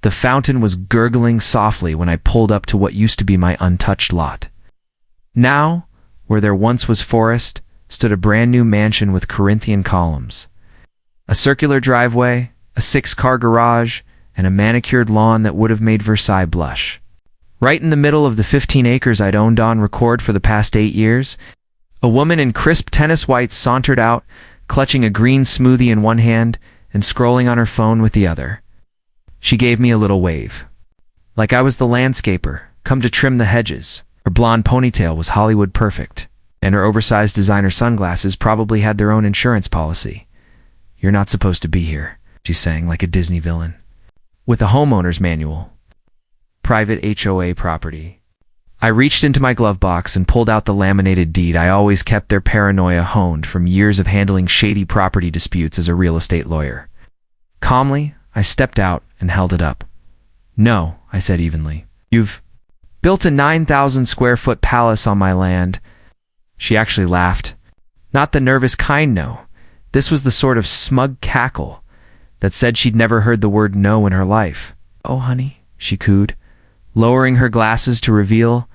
The fountain was gurgling softly when I pulled up to what used to be my untouched lot. Now, where there once was forest, stood a brand new mansion with Corinthian columns. A circular driveway, a 6-car garage, and a manicured lawn that would have made Versailles blush. Right in the middle of the 15 acres I'd owned on record for the past 8 years, a woman in crisp tennis whites sauntered out, clutching a green smoothie in one hand and scrolling on her phone with the other. She gave me a little wave. Like I was the landscaper, come to trim the hedges. Her blonde ponytail was Hollywood perfect, and her oversized designer sunglasses probably had their own insurance policy. "You're not supposed to be here," she sang like a Disney villain. With a homeowner's manual. Private HOA property. I reached into my glove box and pulled out the laminated deed. I always kept their paranoia honed from years of handling shady property disputes as a real estate lawyer. Calmly, I stepped out and held it up. "No," I said evenly. "You've built a 9,000 square foot palace on my land." She actually laughed. Not the nervous kind no. This was the sort of smug cackle that said she'd never heard the word no in her life. "Oh, honey," she cooed, lowering her glasses to reveal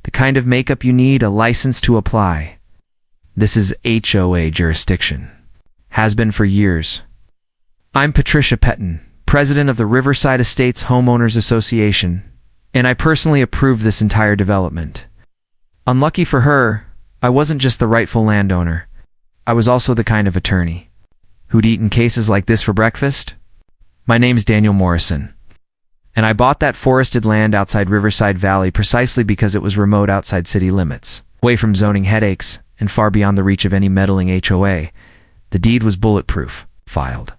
the kind of makeup you need a license to apply. "This is HOA jurisdiction. Has been for years. I'm Patricia Peton, president of the Riverside Estates Homeowners Association, and I personally approve this entire development." Unlucky for her, I wasn't just the rightful landowner. I was also the kind of attorney who'd eaten cases like this for breakfast. "My name's Daniel Morrison, and I bought that forested land outside Riverside Valley precisely because it was remote outside city limits, away from zoning headaches, and far beyond the reach of any meddling HOA. The deed was bulletproof, filed,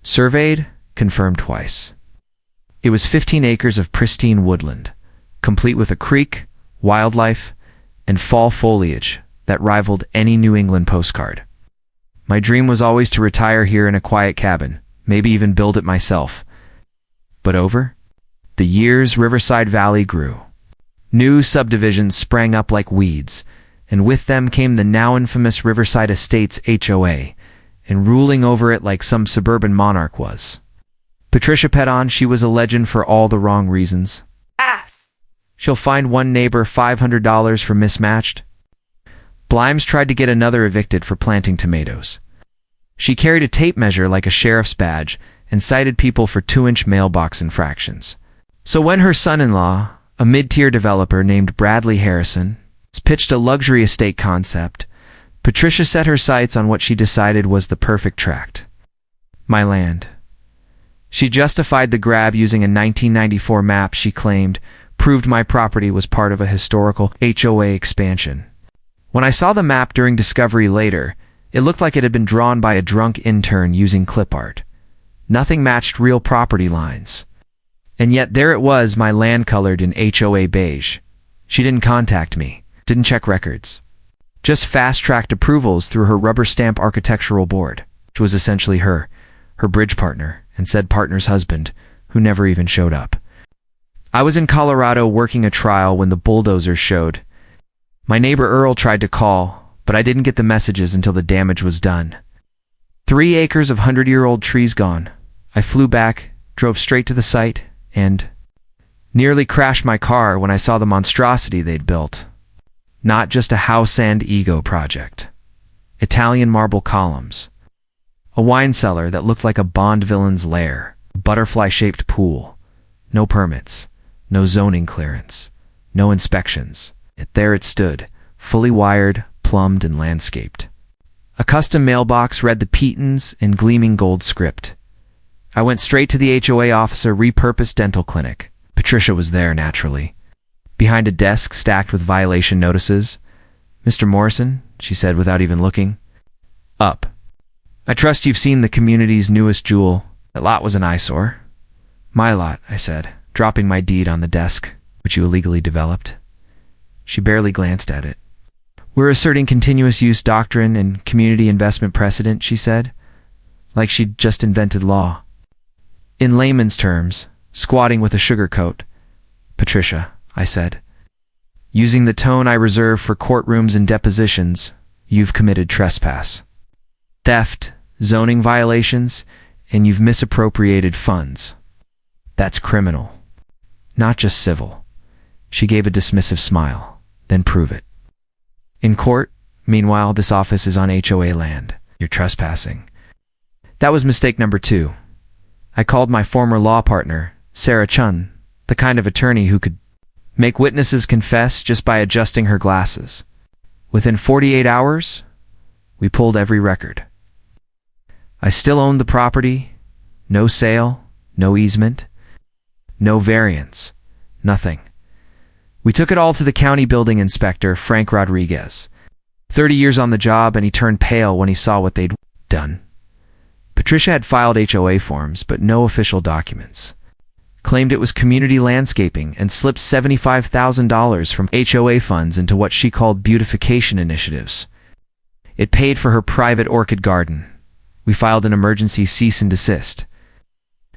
surveyed, confirmed twice. It was 15 acres of pristine woodland, complete with a creek, wildlife, and fall foliage that rivaled any New England postcard. My dream was always to retire here in a quiet cabin, maybe even build it myself. But over the years, Riverside Valley grew. New subdivisions sprang up like weeds, and with them came the now infamous Riverside Estates HOA, and ruling over it like some suburban monarch was. Patricia Peton, she was a legend for all the wrong reasons. Ass. She'll find one neighbor $500 for mismatched. Blimes tried to get another evicted for planting tomatoes. She carried a tape measure like a sheriff's badge and cited people for 2-inch mailbox infractions. So when her son-in-law, a mid-tier developer named Bradley Harrison, pitched a luxury estate concept, Patricia set her sights on what she decided was the perfect tract. My land. She justified the grab using a 1994 map she claimed proved my property was part of a historical HOA expansion. When I saw the map during discovery later, it looked like it had been drawn by a drunk intern using clip art. Nothing matched real property lines. And yet there it was, my land colored in HOA beige. She didn't contact me, didn't check records. Just fast-tracked approvals through her rubber stamp architectural board, which was essentially her bridge partner, and said partner's husband, who never even showed up. I was in Colorado working a trial when the bulldozers showed. My neighbor Earl tried to call, but I didn't get the messages until the damage was done. 3 acres of 100-year-old trees gone. I flew back, drove straight to the site, and nearly crashed my car when I saw the monstrosity they'd built. Not just a house and ego project. Italian marble columns. A wine cellar that looked like a Bond villain's lair. A butterfly-shaped pool. No permits. No zoning clearance. No inspections. Yet there it stood, fully wired, plumbed, and landscaped. A custom mailbox read the Petons in gleaming gold script. I went straight to the HOA officer, repurposed dental clinic. Patricia was there, naturally. Behind a desk stacked with violation notices. "Mr. Morrison," she said without even looking. "Up. I trust you've seen the community's newest jewel. That lot was an eyesore." "My lot," I said, dropping my deed on the desk, "which you illegally developed." She barely glanced at it. "We're asserting continuous use doctrine and community investment precedent," she said, like she'd just invented law. "In layman's terms, squatting with a sugar coat." "Patricia," I said, using the tone I reserve for courtrooms and depositions, "you've committed trespass, theft, zoning violations, and you've misappropriated funds." That's criminal. Not just civil. She gave a dismissive smile. Then prove it. In court, meanwhile, this office is on HOA land. You're trespassing. That was mistake number 2. I called my former law partner, Sarah Chun, the kind of attorney who could make witnesses confess just by adjusting her glasses. Within 48 hours, we pulled every record. I still owned the property. No sale, no easement, no variance, nothing. We took it all to the county building inspector, Frank Rodriguez. 30 years on the job, and he turned pale when he saw what they'd done. Patricia had filed HOA forms, but no official documents. Claimed it was community landscaping and slipped $75,000 from HOA funds into what she called beautification initiatives. It paid for her private orchid garden. We filed an emergency cease and desist.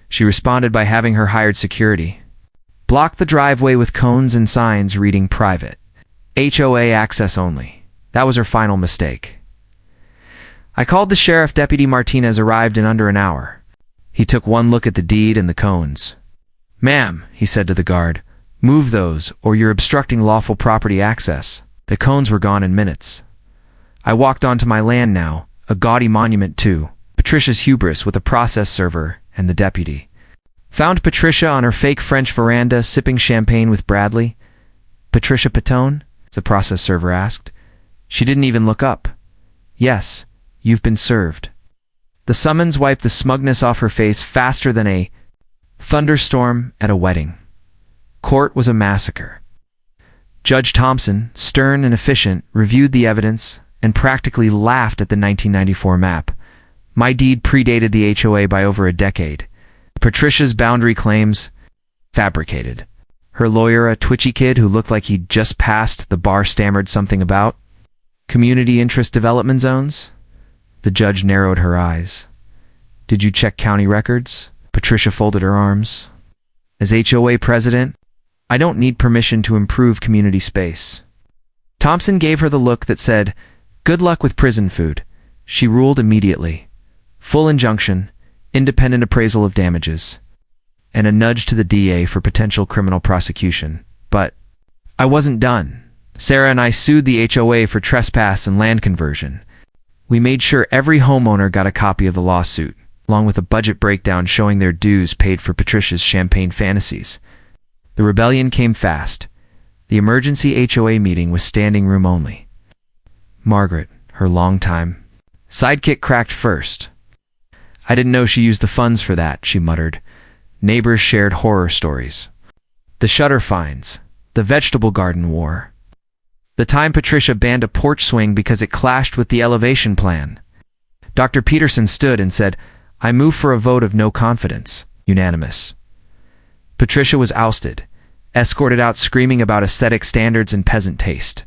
She responded by having her hired security block the driveway with cones and signs reading private. HOA access only. That was her final mistake. I called the sheriff. Deputy Martinez arrived in under an hour. He took one look at the deed and the cones. "Ma'am," he said to the guard, "move those, or you're obstructing lawful property access." The cones were gone in minutes. I walked onto my land now, a gaudy monument too. Patricia's hubris with a process server and the deputy. Found Patricia on her fake French veranda sipping champagne with Bradley. "Patricia Peton?" the process server asked. She didn't even look up. "Yes, you've been served." The summons wiped the smugness off her face faster than a thunderstorm at a wedding. Court was a massacre. Judge Thompson, stern and efficient, reviewed the evidence and practically laughed at the 1994 map. My deed predated the HOA by over a decade. Patricia's boundary claims, fabricated. Her lawyer, a twitchy kid who looked like he'd just passed the bar, stammered something about community interest development zones. The judge narrowed her eyes. "Did you check county records?" Patricia folded her arms. "As HOA president, I don't need permission to improve community space." Thompson gave her the look that said, "Good luck with prison food." She ruled immediately. Full injunction, independent appraisal of damages, and a nudge to the DA for potential criminal prosecution. But I wasn't done. Sarah and I sued the HOA for trespass and land conversion. We made sure every homeowner got a copy of the lawsuit, along with a budget breakdown showing their dues paid for Patricia's champagne fantasies. The rebellion came fast. The emergency HOA meeting was standing room only. Margaret, her longtime sidekick, cracked first. "I didn't know she used the funds for that," she muttered. Neighbors shared horror stories. The shutter fines, the vegetable garden war. The time Patricia banned a porch swing because it clashed with the elevation plan. Dr. Peterson stood and said, "I move for a vote of no confidence." Unanimous. Patricia was ousted, escorted out screaming about aesthetic standards and peasant taste.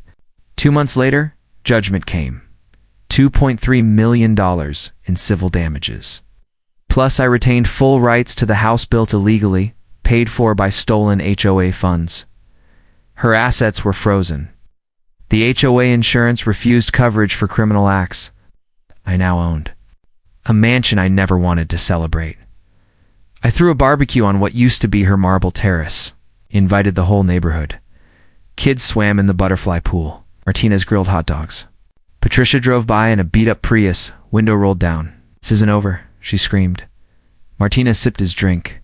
2 months later, judgment came. $2.3 million in civil damages. Plus, I retained full rights to the house built illegally, paid for by stolen HOA funds. Her assets were frozen. The HOA insurance refused coverage for criminal acts. I now owned a mansion I never wanted to celebrate. I threw a barbecue on what used to be her marble terrace, invited the whole neighborhood. Kids swam in the butterfly pool. Martinez grilled hot dogs. Patricia drove by in a beat-up Prius, window rolled down. "This isn't over," she screamed. Martinez sipped his drink.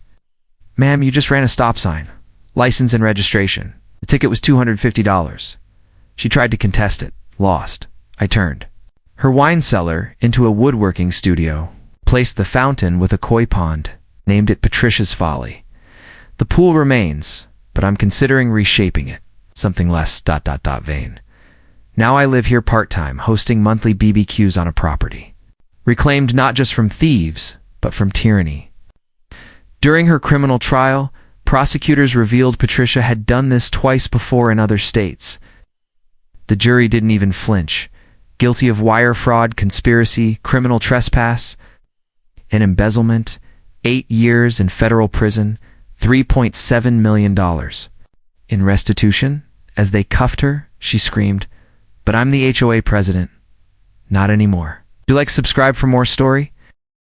"Ma'am, you just ran a stop sign. License and registration. The ticket was $250. She tried to contest it. Lost. I turned her wine cellar into a woodworking studio, placed the fountain with a koi pond, named it Patricia's Folly. The pool remains, but I'm considering reshaping it. Something less ... vain. Now I live here part-time, hosting monthly BBQs on a property. Reclaimed not just from thieves, but from tyranny. During her criminal trial, prosecutors revealed Patricia had done this twice before in other states. The jury didn't even flinch. Guilty of wire fraud, conspiracy, criminal trespass, and embezzlement, 8 years in federal prison, $3.7 million. In restitution, as they cuffed her, she screamed, "But I'm the HOA president." Not anymore. Do you like subscribe for more story?